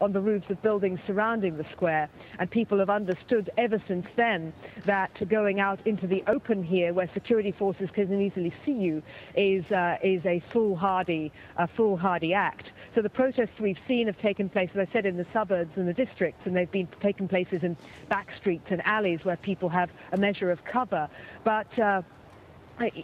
on the roofs of buildings surrounding the square. And people have understood ever since then that going out into the open here, where security forces can easily see you, is a foolhardy act. So the protests we've seen have taken place, as I said, in the suburbs and the districts, and they've been taking places in back streets and alleys where people have a measure of cover. But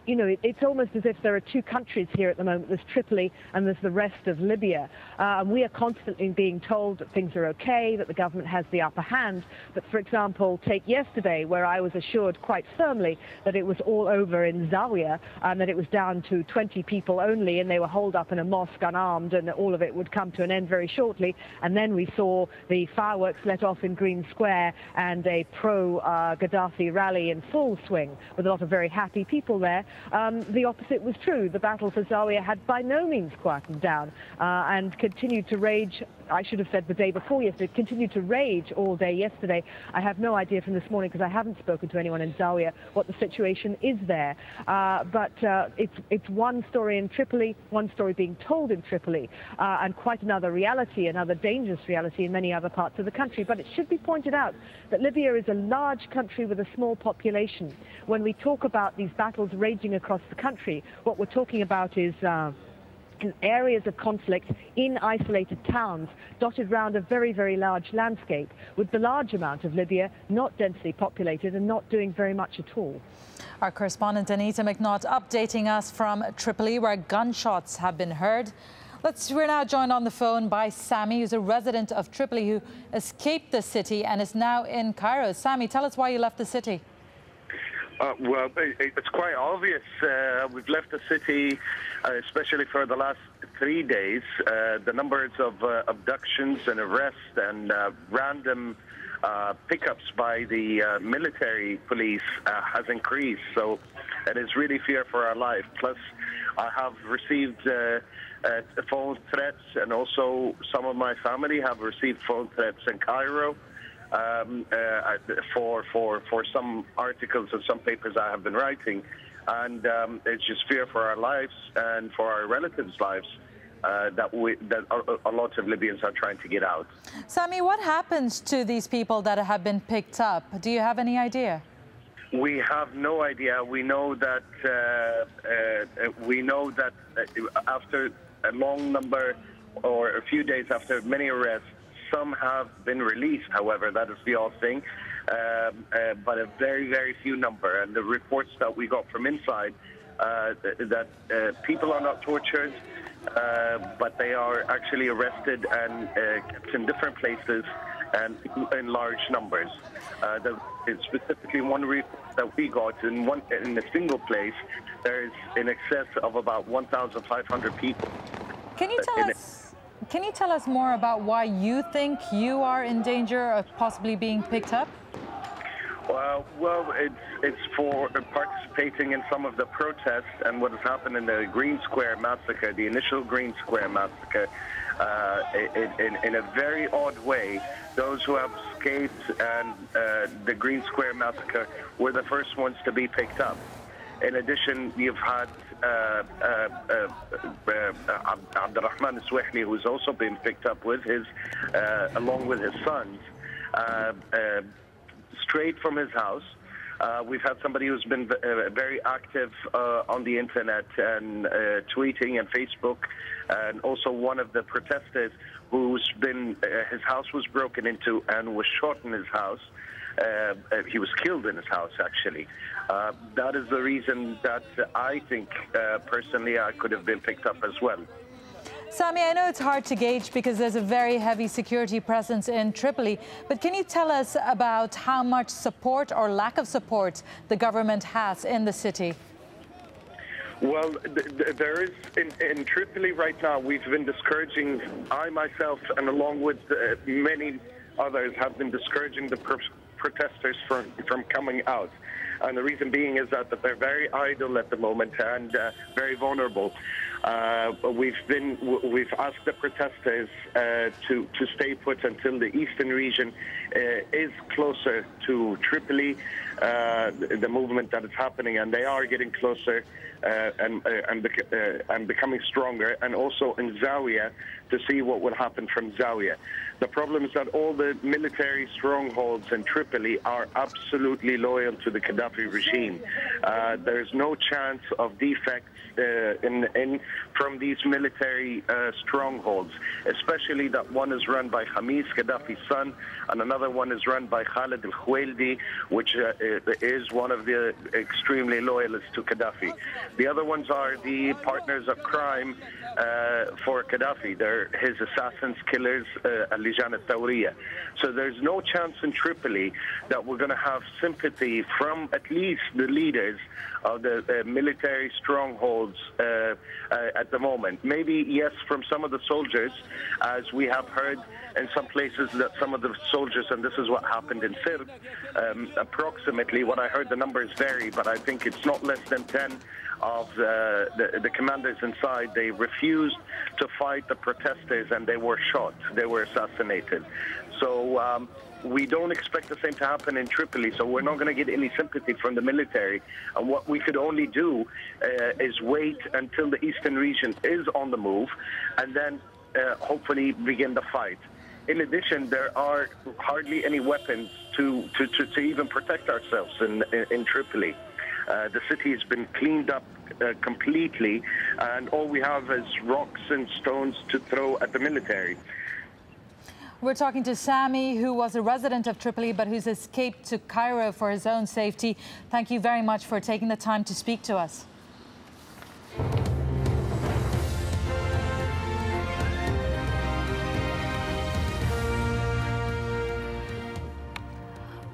you know, it's almost as if there are two countries here at the moment. There's Tripoli and there's the rest of Libya. And we are constantly being told that things are okay, that the government has the upper hand. But, for example, take yesterday, where I was assured quite firmly that it was all over in Zawiya, and that it was down to 20 people only, and they were holed up in a mosque unarmed, and all of it would come to an end very shortly. And then we saw the fireworks let off in Green Square and a pro-Gaddafi rally in full swing with a lot of very happy people there. The opposite was true. The battle for Zawiya had by no means quietened down and continued to rage. I should have said the day before yesterday, continued to rage all day yesterday. I have no idea from this morning, because I haven't spoken to anyone in Zawiya, what the situation is there. But it's one story in Tripoli, one story being told in Tripoli, and quite another reality, another dangerous reality in many other parts of the country. But it should be pointed out that Libya is a large country with a small population. When we talk about these battles raging across the country, what we're talking about is areas of conflict in isolated towns dotted around a very, very large landscape, with the large amount of Libya not densely populated and not doing very much at all. Our correspondent Anita McNaught updating us from Tripoli, where gunshots have been heard. We're now joined on the phone by Sami, who's a resident of Tripoli who escaped the city and is now in Cairo. Sami, tell us why you left the city. Well, it's quite obvious. We've left the city, especially for the last 3 days. The numbers of abductions and arrests and random pickups by the military police has increased. So it is really fear for our life. Plus, I have received phone threats, and also some of my family have received phone threats in Cairo. For some articles and some papers I have been writing, and it's just fear for our lives and for our relatives' lives that a lot of Libyans are trying to get out. Sami, what happens to these people that have been picked up? Do you have any idea? We have no idea. We know that after a long number, or a few days after many arrests, some have been released. However, that is the odd thing, but a very, very few number. And the reports that we got from inside, that people are not tortured, but they are actually arrested and kept in different places and in large numbers. Specifically, one report that we got in a single place, there is in excess of about 1,500 people. Can you tell us more about why you think you are in danger of possibly being picked up? Well, it's for participating in some of the protests and what has happened in the Green Square massacre, the initial Green Square massacre. In a very odd way, those who have escaped and the Green Square massacre were the first ones to be picked up. In addition, you've had Abdurrahman Swahili, who's also been picked up with along with his sons, straight from his house. We've had somebody who's been very active on the internet and tweeting and Facebook, and also one of the protesters who's been, his house was broken into and was shot in his house. He was killed in his house, actually. That is the reason that I think, personally, I could have been picked up as well. Sami, I know it's hard to gauge because there's a very heavy security presence in Tripoli, but can you tell us about how much support or lack of support the government has in the city? Well, there is, in Tripoli right now, we've been discouraging, I myself and along with many others have been discouraging the protesters from coming out. And the reason being is that they're very idle at the moment and very vulnerable. We've asked the protesters to stay put until the eastern region is closer to Tripoli, the movement that is happening, and they are getting closer and becoming stronger. And also in Zawiya, to see what will happen from Zawiya. The problem is that all the military strongholds in Tripoli are absolutely loyal to the Gaddafi regime. There's no chance of defects from these military strongholds, especially that one is run by Khamis, Gaddafi's son, and another one is run by Khalid al-Khwaildi, which is one of the extremely loyalists to Gaddafi. The other ones are the partners of crime for Gaddafi. They're his assassins, killers, Al-Lijan al-Thawriya. So there's no chance in Tripoli that we're going to have sympathy from at least the leaders of the military strongholds at the moment. Maybe, yes, from some of the soldiers, as we have heard in some places that some of the soldiers, and this is what happened in Sirb, approximately, what I heard, the numbers vary, but I think it's not less than 10 of the commanders inside. They refused to fight the protesters and they were shot, they were assassinated. So we don't expect the same to happen in Tripoli, so we're not going to get any sympathy from the military. And what we could only do is wait until the eastern region is on the move and then hopefully begin the fight. In addition, there are hardly any weapons to even protect ourselves in Tripoli. The city has been cleaned up completely, and all we have is rocks and stones to throw at the military. We're talking to Sami, who was a resident of Tripoli but who's escaped to Cairo for his own safety. Thank you very much for taking the time to speak to us.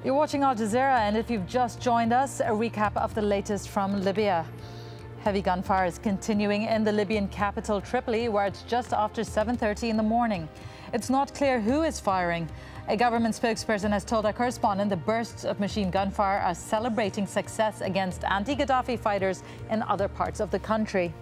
You're watching Al Jazeera, and if you've just joined us, a recap of the latest from Libya. Heavy gunfire is continuing in the Libyan capital, Tripoli, where it's just after 7:30 in the morning. It's not clear who is firing. A government spokesperson has told our correspondent the bursts of machine gunfire are celebrating success against anti-Gaddafi fighters in other parts of the country.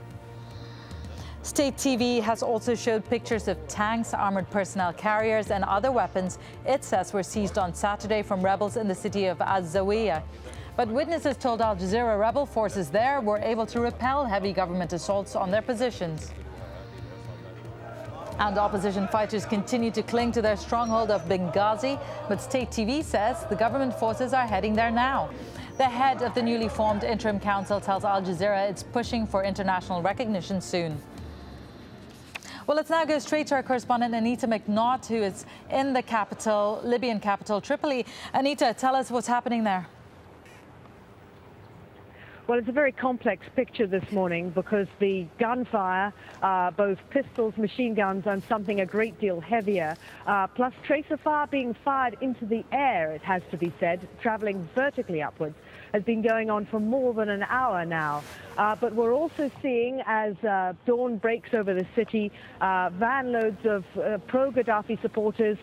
State TV has also showed pictures of tanks, armored personnel carriers and other weapons it says were seized on Saturday from rebels in the city of AlJazeera. But witnesses told Al Jazeera rebel forces there were able to repel heavy government assaults on their positions. And opposition fighters continue to cling to their stronghold of Benghazi, but State TV says the government forces are heading there now. The head of the newly formed interim council tells Al Jazeera it's pushing for international recognition soon. Well, let's now go straight to our correspondent Anita McNaught, who is in the capital, Libyan capital, Tripoli. Anita, tell us what's happening there. Well, it's a very complex picture this morning because the gunfire, both pistols, machine guns, and something a great deal heavier, plus tracer fire being fired into the air, it has to be said, traveling vertically upwards, has been going on for more than an hour now. But we're also seeing, as dawn breaks over the city, van loads of pro-Gaddafi supporters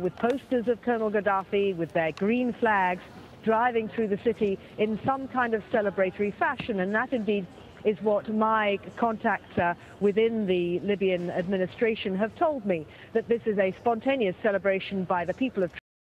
with posters of Colonel Gaddafi, with their green flags, driving through the city in some kind of celebratory fashion. And that indeed is what my contacts within the Libyan administration have told me, that this is a spontaneous celebration by the people of